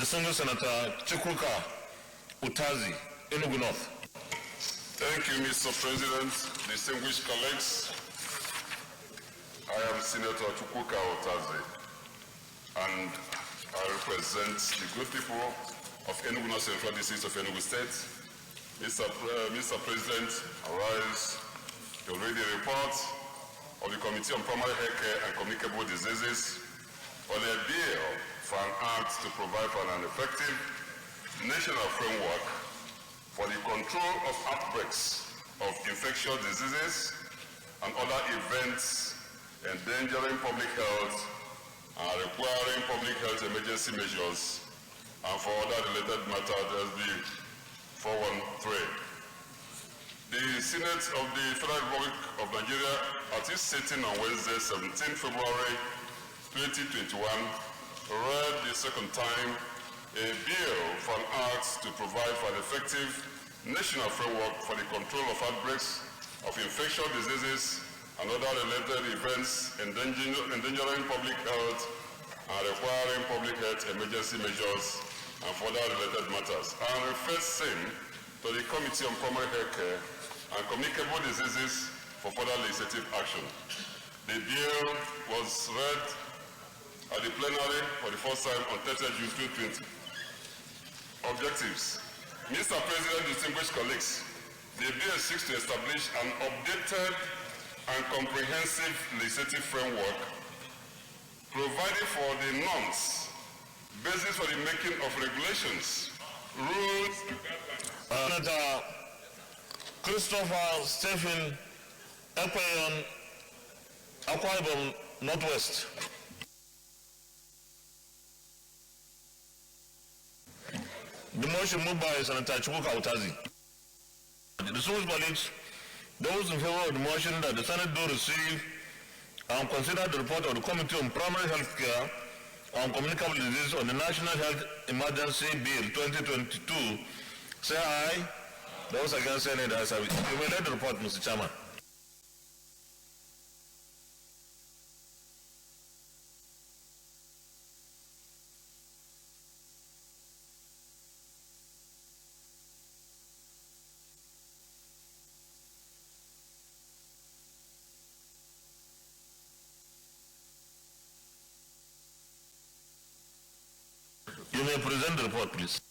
Distinguished Senator Chukwuka Utazi, Enugu North. Thank you, Mr. President, distinguished colleagues. I am Senator Chukwuka Utazi, and I represent the good people of Enugu North Central District of Enugu State. Mr. President, I rise to read the report of the Committee on Primary Health Care and Communicable Diseases on a bill for an act to provide for an effective national framework for the control of outbreaks of infectious diseases and other events endangering public health and requiring public health emergency measures, and for other related matters, SB 413. The Senate of the Federal Republic of Nigeria, at its sitting on Wednesday, 17 February 2021, read the second time a bill for an act to provide for an effective national framework for the control of outbreaks of infectious diseases and other related events endangering public health and requiring public health emergency measures and for other related matters, and refers same to the Committee on Primary Health Care and Communicable Diseases for further legislative action. The bill was read at the plenary for the first time on 30 June 2020. Objectives. Mr. President, distinguished colleagues, the bill seeks to establish an updated and comprehensive legislative framework providing for the norms, basis for the making of regulations, rules, Senator Christopher Stephen Ekweyon, Akwa Ibom Northwest. The motion moved by Senator Chukwuka Utazi. The distinguished colleagues, those in favor of the motion that the Senate do receive and consider the report of the Committee on Primary Health Care and Communicable Disease on the National Health Emergency Bill 2022, say aye. Those against saying it as you may let the report, Mr. Chairman. You may present the report, please.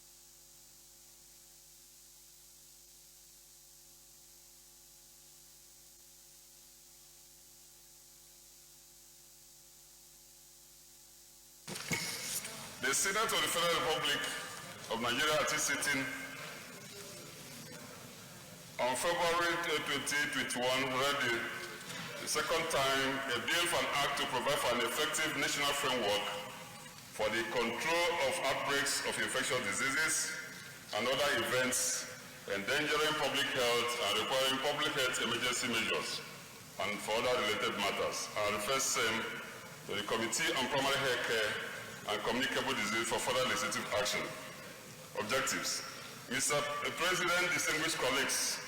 The Senate of the Federal Republic of Nigeria, at its sitting on February 2021, read the second time a bill for an act to provide for an effective national framework for the control of outbreaks of infectious diseases and other events endangering public health and requiring public health emergency measures and for other related matters, and refers same to the Committee on Primary Health Care and Communicable Disease for further legislative action. Objectives. Mr. President, distinguished colleagues,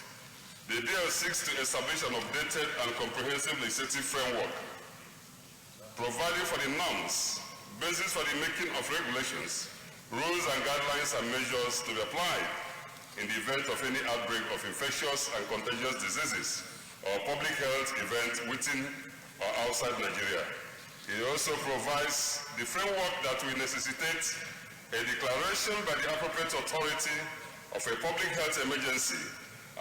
the bill seeks to establish an updated and comprehensive legislative framework providing for the norms, basis for the making of regulations, rules and guidelines and measures to be applied in the event of any outbreak of infectious and contagious diseases or public health event within or outside Nigeria. It also provides the framework that will necessitate a declaration by the appropriate authority of a public health emergency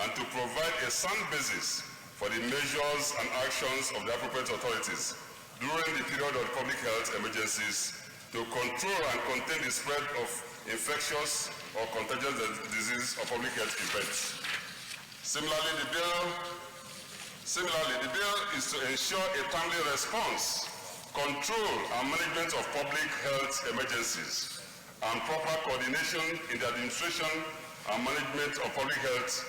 and to provide a sound basis for the measures and actions of the appropriate authorities during the period of public health emergencies to control and contain the spread of infectious or contagious disease or public health events. Similarly, the bill is to ensure a timely response, control and management of public health emergencies, and proper coordination in the administration and management of public health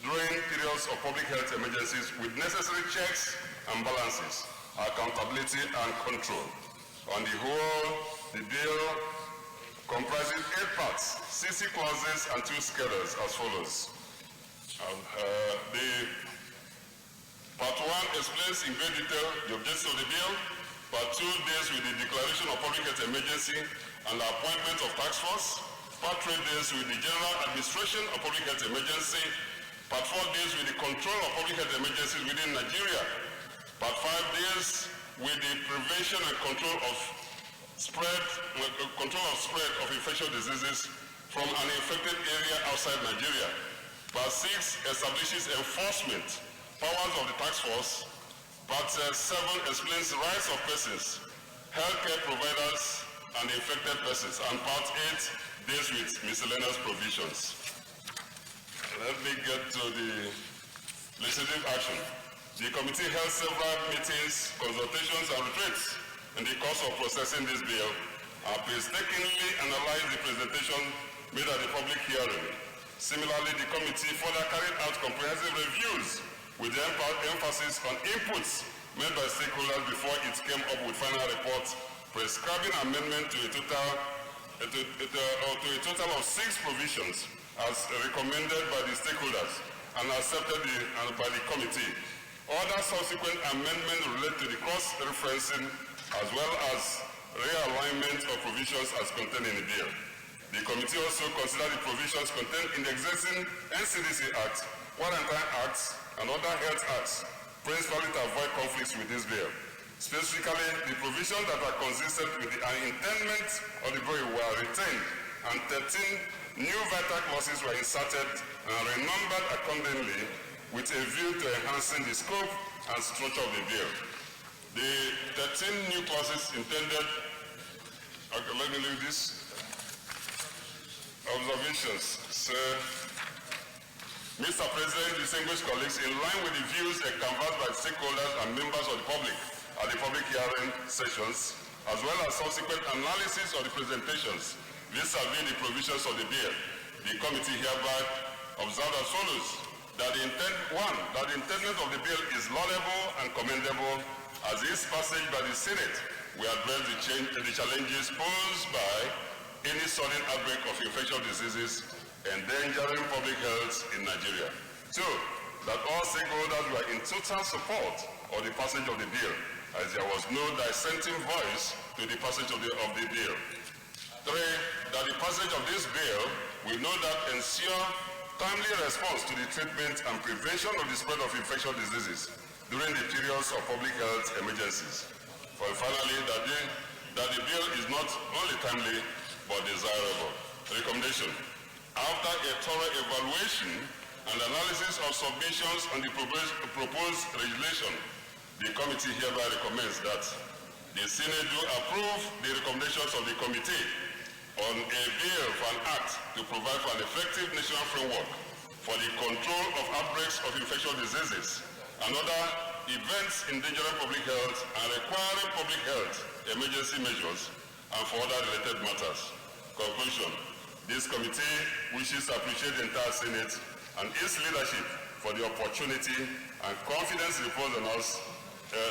during periods of public health emergencies with necessary checks and balances, accountability and control. On the whole, the bill comprises 8 parts, 60 clauses and 2 schedules as follows. The Part 1 explains in great detail the objectives of the bill. Part 2 deals with the declaration of public health emergency and the appointment of task force. Part 3 deals with the general administration of public health emergency. Part 4 deals with the control of public health emergencies within Nigeria. Part 5 deals with the prevention and control of spread of infectious diseases from an infected area outside Nigeria. Part 6 establishes enforcement powers of the task force. Part 7 explains the rights of persons, healthcare providers, and infected persons. And Part 8 deals with miscellaneous provisions. Let me get to the legislative action. The committee held several meetings, consultations, and retreats in the course of processing this bill and painstakingly analyzed the presentation made at the public hearing. Similarly, the committee further carried out comprehensive reviews with the emphasis on inputs made by stakeholders before it came up with final reports prescribing amendment to a total of 6 provisions as recommended by the stakeholders and accepted by the committee. Other subsequent amendments relate to the cross-referencing as well as realignment of provisions as contained in the bill. The committee also considered the provisions contained in the existing NCDC Act, Quarantine Acts, and other health acts, principally to avoid conflicts with this bill. Specifically, the provisions that are consistent with the intendment of the bill were retained, and 13 new vital clauses were inserted and renumbered accordingly with a view to enhancing the scope and structure of the bill. The 13 new clauses intended, okay, let me leave this. Observations. So, Mr. President, distinguished colleagues, in line with the views canvassed by stakeholders and members of the public at the public hearing sessions, as well as subsequent analysis of the presentations vis-à-vis the provisions of the bill, the committee hereby observed as follows: that the intendment of the bill is laudable and commendable, as its passage by the Senate will address the challenges posed by any sudden outbreak of infectious diseases endangering public health in Nigeria. 2, that all stakeholders were in total support of the passage of the bill, as there was no dissenting voice to the passage of the bill. 3, that the passage of this bill will no doubt ensure timely response to the treatment and prevention of the spread of infectious diseases during the periods of public health emergencies. Finally, that the bill is not only timely but desirable. Recommendation: after a thorough evaluation and analysis of submissions on the proposed regulation, the committee hereby recommends that the Senate do approve the recommendations of the committee on a bill for an act to provide for an effective national framework for the control of outbreaks of infectious diseases and other events endangering public health and requiring public health emergency measures and for other related matters. Conclusion: this committee wishes to appreciate the entire Senate and its leadership for the opportunity and confidence reposed on us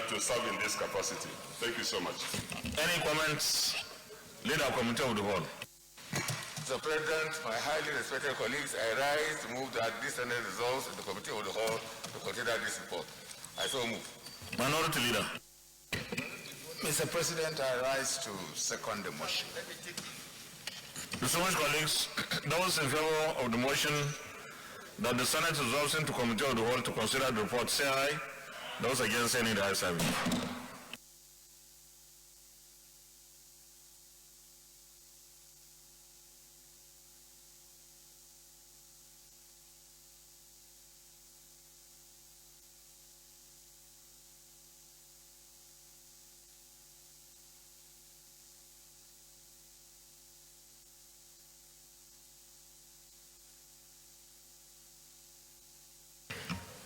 to serve in this capacity. Thank you so much. Any comments? Leader of Committee of the Whole. Mr. President, my highly respected colleagues, I rise to move that this Senate resolves in the Committee of the Whole to consider this report. I so move. Minority Leader. Mr. President, I rise to second the motion. Distinguished colleagues, those in favor of the motion that the Senate resolves into Committee of the Whole to consider the report, say aye. Those against, say nay. The ayes have it.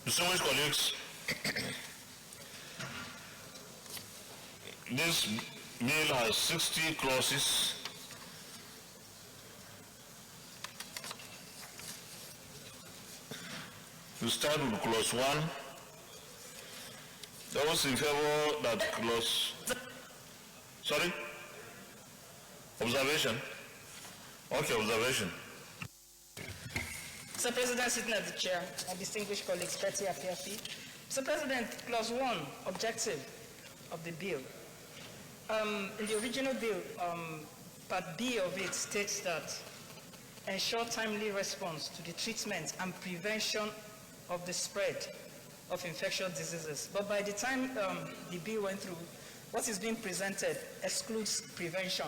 Distinguished colleagues, this bill has 60 clauses. We start with clause 1. Those in favor that clause... Sorry? Observation? Okay, observation. Mr. President, sitting at the chair, my distinguished colleagues, Betty Afiafi. Mr. President, clause 1, objective of the bill. In the original bill, Part B of it states that ensure timely response to the treatment and prevention of the spread of infectious diseases. But by the time the bill went through, what is being presented excludes prevention.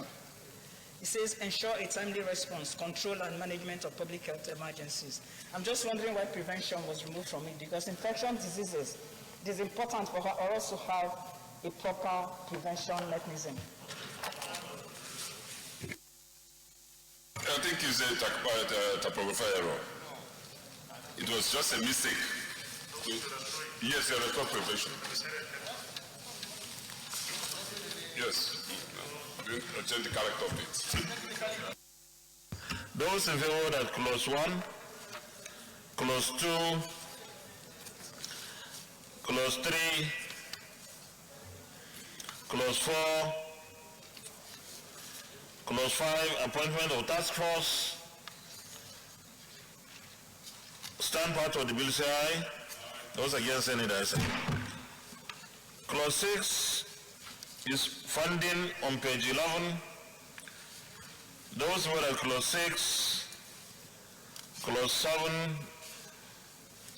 It says ensure a timely response, control and management of public health emergencies. I'm just wondering why prevention was removed from it, because infectious diseases, it is important for us to have a proper prevention mechanism. I think it's a typographical error. It was just a mistake. Yes, you're talking prevention. Yes. We'll change the character of it. Those in favor that clause 1, clause 2, clause 3, clause 4, clause 5, appointment of task force, stand part of the bill, say aye. Those against any that say. Clause 6 is funding on page 11. Those were at clause 6, clause 7,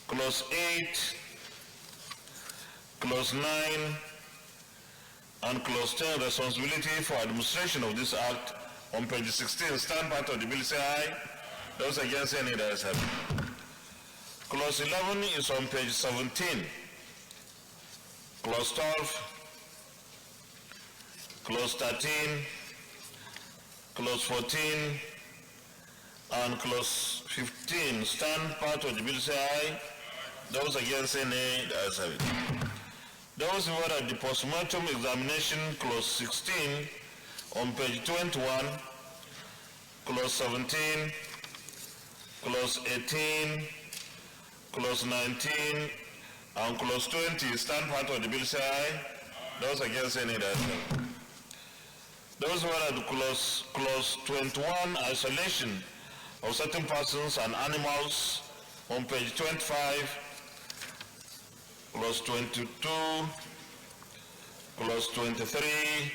clause 8, clause 9, and clause 10, responsibility for administration of this act on page 16, stand part of the bill, say aye. Those against any that is happy. Clause 11 is on page 17. Clause 12, clause 13, clause 14, and clause 15 stand part of the bill, say aye. Those against say nay, the ayes have it. Those who were at the postmortem examination, clause 16 on page 21, clause 17, clause 18, clause 19, and clause 20 stand part of the bill, say aye. Those against say nay, the ayes have it. Those who are at clause 21, isolation of certain persons and animals on page 25, clause 22, clause 23,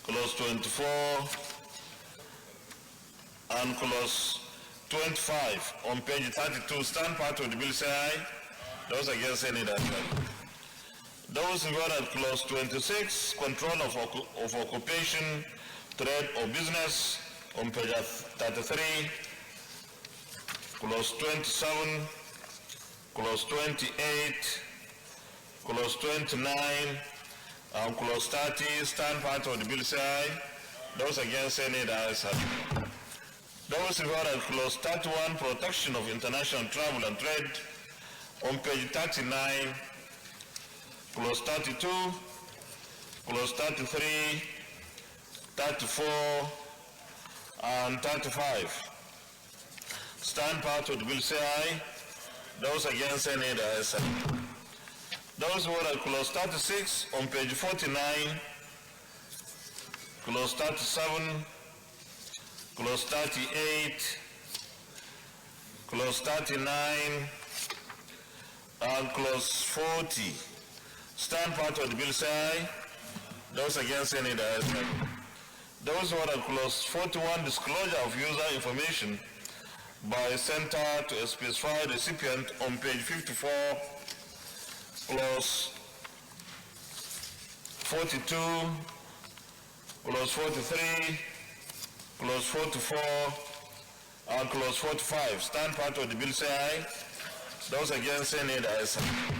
clause 24, and clause 25 on page 32, stand part of the bill, say aye. Those against any that. Those who are at clause 26, control of occupation, trade or business on page 33, clause 27, clause 28, clause 29, and clause 30, stand part of the bill, say aye. Those against any the ayes have it. Those who are at clause 31, protection of international travel and trade on page 39, clause 32, clause 33, 34, and 35. Stand part of the bill, say aye. Those against any the ayes have it. Those who are at clause 36 on page 49, clause 37, clause 38, clause 39, and clause 40. Stand part of the bill, say aye. Those against any the ayes have it. Those who are at clause 41, disclosure of user information by a center to a specified recipient on page 54, clause 42, clause 43, clause 44, and clause 45. Stand part of the bill, say aye. Those against say nay, the ayes have it.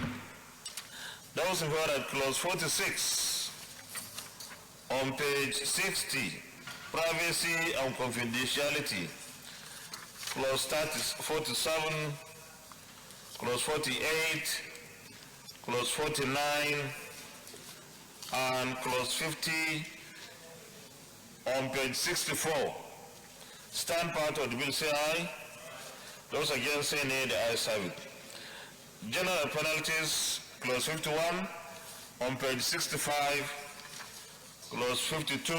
Those in favor at clause 46 on page 60, privacy and confidentiality, clause 47, clause 48, clause 49, and clause 50 on page 64. Stand part of the bill, say aye. Those against say nay, the ayes have it. General penalties, clause 51 on page 65, clause 52,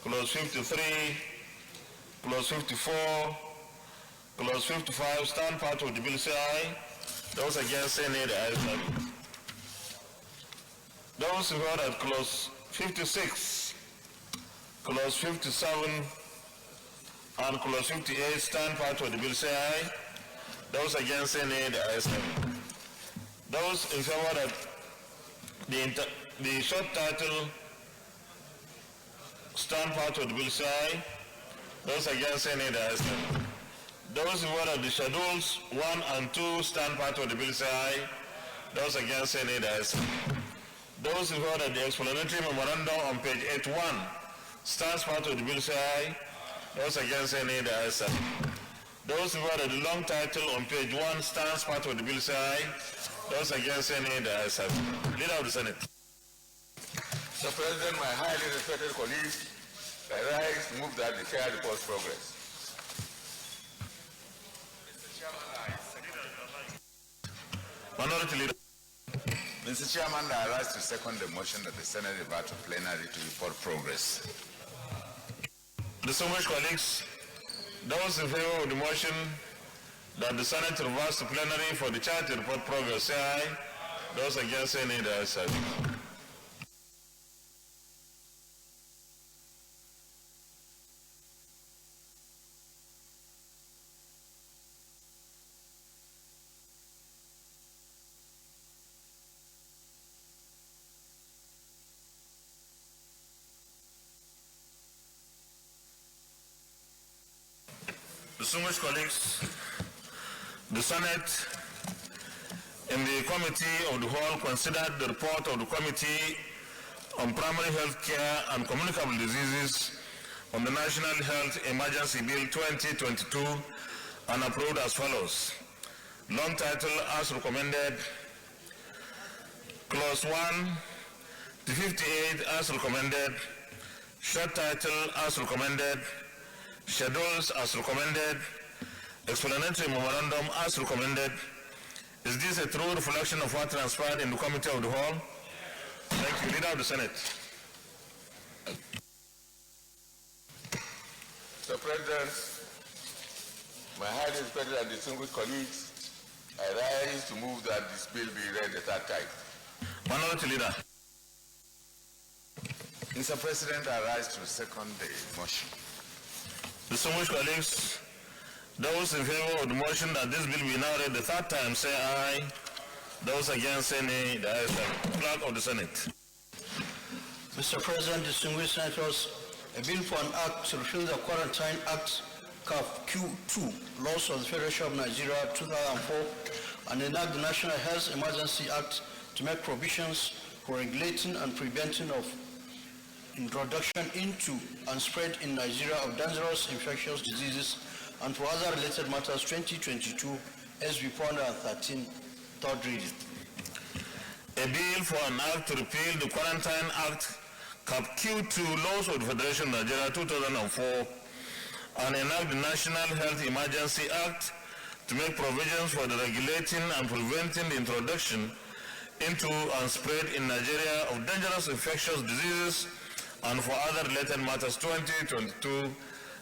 clause 53, clause 54, clause 55, stand part of the bill, say aye. Those against say nay, the ayes have it. Those who are at clause 56 Clause 57 and Clause 58 stand part of the bill, say aye. Those against, say nay. The ayes have it. Those in favor of the short title stand part of the bill, say aye. Those against, say nay. The ayes have it. Those in favor of the schedules 1 and 2 stand part of the bill, say aye. Those against, say nay. The ayes have it. Those in favor of the explanatory memorandum on page 81 stands part of the bill, say aye. Those against, say nay. The ayes have it. Those in favor of the long title on page 1 stands part of the bill, say aye. Those against, say nay. The ayes have it. Leader of the Senate. Mr. President, my highly respected colleagues, I rise to move that the chair reports progress. Minority Leader. Mr. Chairman, I rise to second the motion that the Senate revert to plenary to report progress. Distinguished colleagues, those in favor of the motion that the Senate reverts to plenary for the chair to report progress, say aye. Those against, say nay. The ayes have it. Distinguished colleagues, the Senate in the Committee of the Whole considered the report of the Committee on Primary Health Care and Communicable Diseases on the National Health Emergency Bill 2022 and approved as follows. Long title as recommended, Clause 1 to 58 as recommended, short title as recommended, schedules as recommended, explanatory memorandum as recommended. Is this a true reflection of what transpired in the Committee of the Whole? Thank you. Leader of the Senate. Mr. President, my highly respected and distinguished colleagues, I rise to move that this bill be read a third time. Minority Leader. Mr. President, I rise to second the motion. Distinguished colleagues, those in favor of the motion that this bill be now read the third time, say aye. Those against, say nay. The ayes have it. Clerk of the Senate. Mr. President, distinguished senators, a bill for an act to repeal the Quarantine Act, Cap Q2, laws of the Federation of Nigeria 2004, and enact the National Health Emergency Act to make provisions for regulating and preventing of introduction into and spread in Nigeria of dangerous infectious diseases and for other related matters 2022 SB 413, third reading. A bill for an act to repeal the Quarantine Act, Cap Q2, laws of the Federation of Nigeria 2004, and enact the National Health Emergency Act to make provisions for the regulating and preventing the introduction into and spread in Nigeria of dangerous infectious diseases and for other related matters 2022,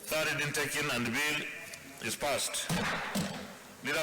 third reading taken, and the bill is passed. Leader